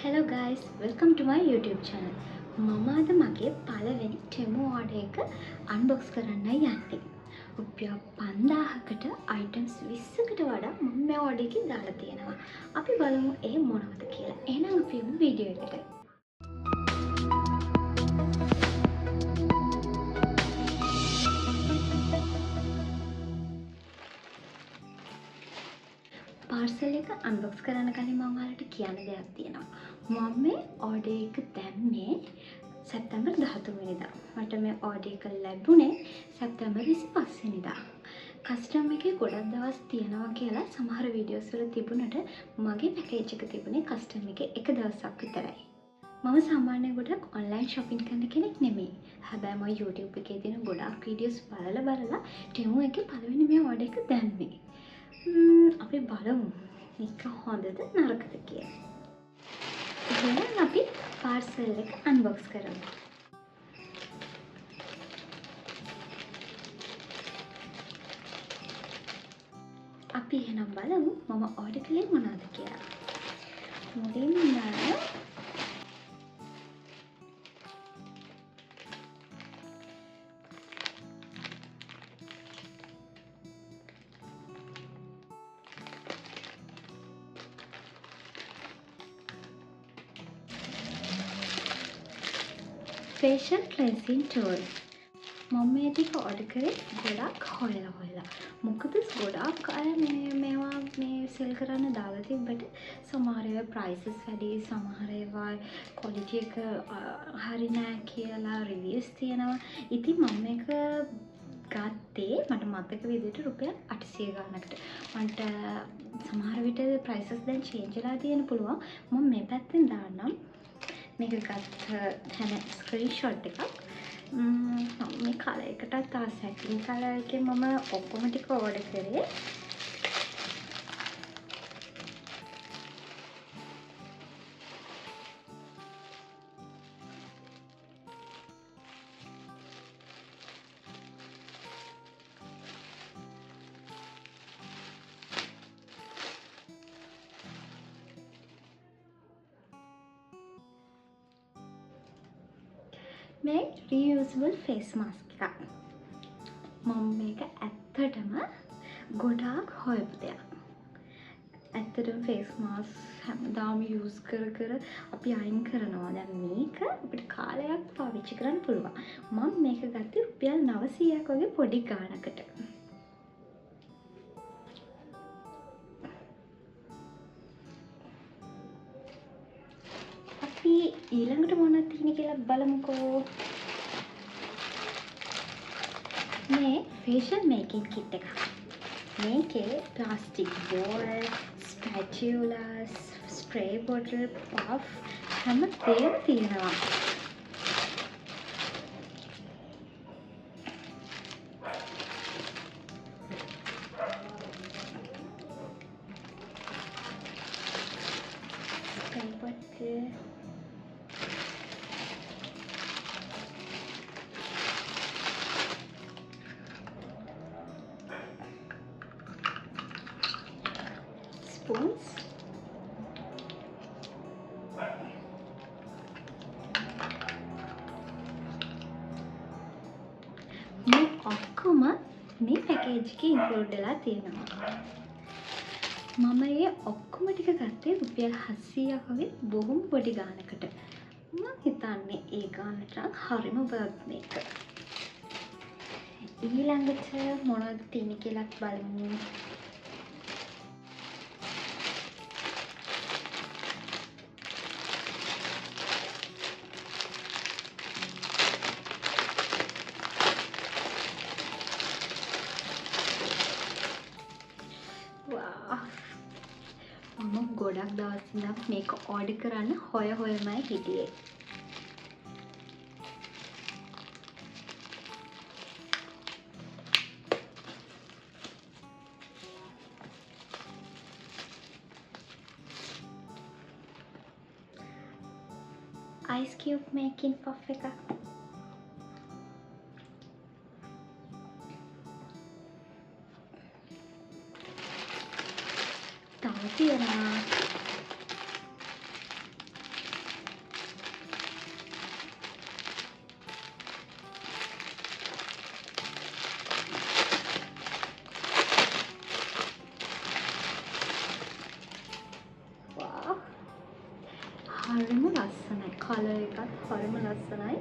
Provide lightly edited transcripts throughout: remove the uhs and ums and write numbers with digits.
Hello guys, welcome to my YouTube channel. මම අද මගේ පළවෙනි ටෙමු ඕඩර් එක අන්බොක්ස් කරන්නයි යන්නේ. රුපියල් 5000කට items 20කට වඩා මම මේ ඕඩර් එකේ දාලා තියෙනවා. අපි බලමු ඒ මොනවද කියලා. එහෙනම් අපි යමු වීඩියෝ එකට. පාර්සල් එක අන්බොක්ස් කරන්න කලින් මම ඔයාලට කියන්න දෙයක් තියෙනවා. මම මේ ඕඩර් එක දැම්මේ සැප්තැම්බර් 13 වෙනිදා. මට මේ ඕඩර් එක ලැබුණේ සැප්තැම්බර් 25 වෙනිදා. කස්ටම් එකේ ගොඩක් දවස් තියෙනවා කියලා සමහර වීඩියෝස් වල තිබුණට මගේ පැකේජ් එක තිබුණේ කස්ටම් එකේ එක දවසක් විතරයි. මම සාමාන්‍යයෙන් ගොඩක් ඔන්ලයින් shopping කරන කෙනෙක් නෙමෙයි. හැබැයි මම YouTube එකේ තියෙන ගොඩක් වීඩියෝස් බලලා ටෙමු එකේ පළවෙනි මේ ඕඩර් එක දැම්මේ. අපි බලමු මේක හොඳද නරකද කියලා. එහෙනම් අපි පාර්සල් එක අන්බොක්ස් කරමු. අපි එහෙනම් බලමු මම ඕඩර් කළේ මොනවද කියලා. මුලින්ම facial cleansing tool. මම මේ ටික ඕඩර් කරේ ගොඩක් හොයලා. මොකද ගොඩක් අය මේවා මේ සෙල් කරන්න දාලා තිබ්බට සමහර ඒවා prices වැඩි, සමහර ඒවා quality එක හරි නෑ කියලා reviews තියෙනවා. ඉතින් මම මේක ගත්තේ මට මතක විදිහට රුපියල් 800 ගානකට. මට සමහර විට prices දැන් change වෙලා තියෙන පුළුවන්. මම මේ පැත්තෙන් දාන්නම්. මේක ගත්ත හැම ස්ක්‍රීන්ෂොට් එකක්. මේ කලර් එකටත් සැටින් කලර් එකේ මම ඔක්කොම ටික ඕඩර් කරේ. මේ reusable face mask එකක්. මම මේක ඇත්තටම ගොඩාක් හොයපු දෙයක්. ඇත්තටම face mask හැමදාම use කර අපි අයින් කරනවා. දැන් මේක අපිට කාලයක් පාවිච්චි කරන්න පුළුවන්. මම මේක ගත්තේ රුපියල් 900ක් වගේ පොඩි ගාණකට. අපි ඊළඟට මොනවද තියෙන්නේ කියලා බලමුකෝ. මේ facial making kit එක. මේකේ plastic bowl, spatula, spray bottle, puff හැමදේම තියෙනවා. spray bottle spoons, මේ ඔක්කොම මේ පැකේජ් එකේ ඉන්ක්ලූඩ් වෙලා තියෙනවා. මම මේ ඔක්කොම ටික ගත්තේ රුපියල් 700ක් වගේ බොහොම පොඩි ගාණකට. මම හිතන්නේ ඒ ගාණට හරිම වර්ත් මේක. ඊළඟට මොනවද තියෙන්නේ කියලා බලමු. මම ගොඩක් දවස් ඉඳන් මේක ඕඩර් කරන්න හොයමයි හිටියේ. ice cube making puff එකක්. තව තියෙනවා හරිම ලස්සනයි. කලර් එකත් හරිම ලස්සනයි.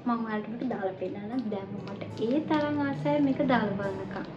මම ඔයාලට මේක දාලා පෙන්නන්න. දැන් මට ඒ තරම් ආසයි මේක දාලා බලනකම්.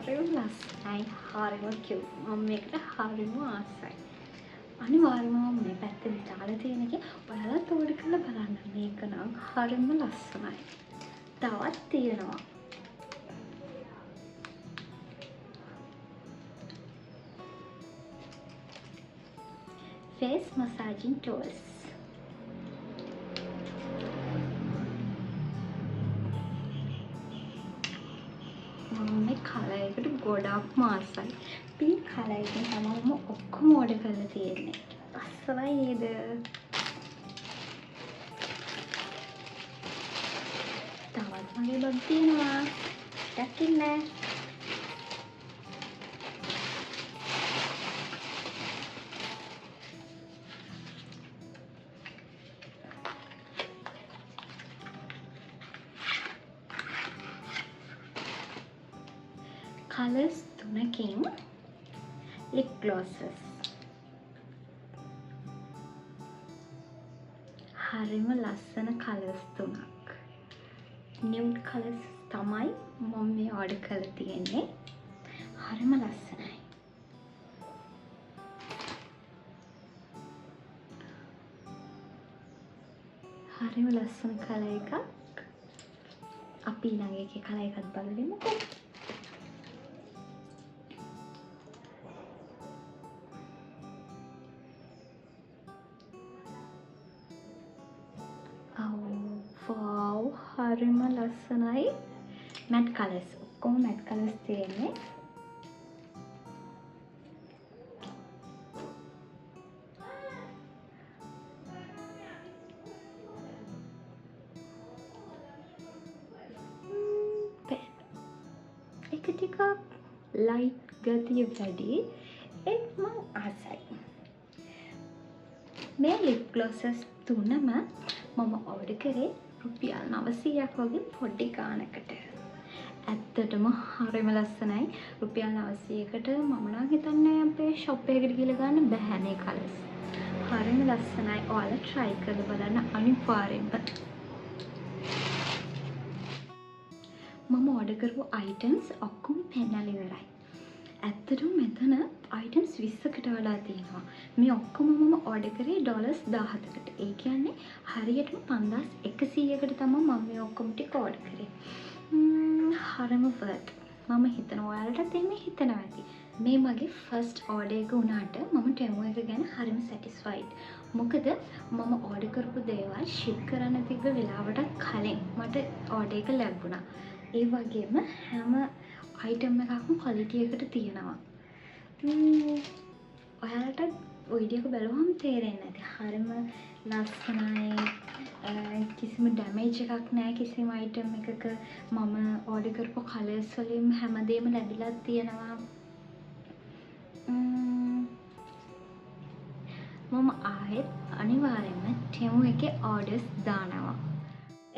හරිම ලස්සනයි. හරිම කියුට්. මම මේකට හරිම ආසයි. අනිවාර්යයෙන්ම මම මේ පැත්තේ දාලා තියෙන එක ඔයාලත් ඕඩර් කරලා බලන්න. මේක නම් හරිම ලස්සනයි. තවත් තියෙනවා. face massaging tools. මේ කලර් එකට ගොඩක්ම ආසයි. පින්ක් කලර් එකෙන් තමයි ඔක්කොම ඕඩර් කරලා තියෙන්නේ. අස්සලයි නේද? තවත් මගේ බග් තියෙනවා. දකින්න. කලර්ස් 3කින් lip glosses. හරිම ලස්සන කලර්ස් 3ක්. nude colours තමයි මම මේ ඕඩර් කරලා තියෙන්නේ. හරිම ලස්සනයි. හරිම ලස්සන කලර් එකක්. අපි ඊළඟ එකේ කලර් එකක් බලමුකෝ. wow, හරිම ලස්සනයි. matte colors. ඔක්කොම matte colors තියෙන්නේ. එක ටිකක් light ගතිය වැඩි. ඒත් මම ආසයි. මේ lip glosses තුනම මම ඕඩර් කරේ රුපියල් 900ක් වගේ පොඩි ගානකට. ඇත්තටම හරිම ලස්සනයි. රුපියල් 900කට මම නම් හිතන්නේ අපේ shop එකකට ගිහලා ගන්න බෑනේ කලර්ස්. හරිම ලස්සනයි. ඔයාලා try කරලා බලන්න අනිවාර්යෙන්ම. මම ඕඩර් කරපු items ඔක්කොම පෙන්නලා ඉවරයි. ඇත්තටම මෙතන items 20කට වඩා තියෙනවා. මේ ඔක්කොම මම ඕඩර් කරේ $17කට. ඒ කියන්නේ හරියටම 5100කට තමයි මම මේ ඔක්කොම ටික ඕඩර් කරේ. හරිම worth. මම හිතනවා ඔයාලටත් එහෙම හිතනවා ඇති. මේ මගේ first order එක වුණාට මම Temu එක ගැන හරිම satisfied. මොකද මම ඕඩර් කරපු දේවල් ship කරන්න තිබ්බ වෙලාවට කලින් මට order එක ලැබුණා. ඒ වගේම හැම item එකක්ම quality එකට තියෙනවා. ඔයාලට වීඩියෝ එක බලුවම තේරෙන්නේ නැති. හරිම ලස්සනයි. කිසිම damage එකක් නැහැ කිසිම item එකක. මම order කරපු colors වලින් හැමදේම ලැබිලා තියෙනවා. මම ආයෙත් අනිවාර්යයෙන්ම Temu එකේ orders දානවා.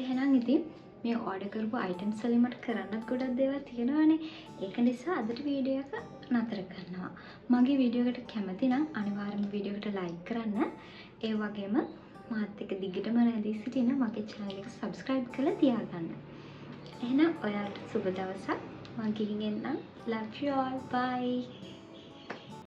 එහෙනම් ඉතින් මේ ඕඩර් කරපු items වලින් මට කරන්නත් ගොඩක් දේවල් තියෙනවානේ. ඒක නිසා අදට වීඩියෝ එක නතර කරනවා. මගේ වීඩියෝ එකට කැමති නම් අනිවාර්යයෙන්ම වීඩියෝ එකට like කරන්න. ඒ වගේම මාත් එක්ක දිගටම රැඳී සිටින මගේ channel එක subscribe කරලා තියාගන්න. එහෙනම් ඔයාලට සුබ දවසක්. මම ගිහින් එන්නම්. Love you all. Bye.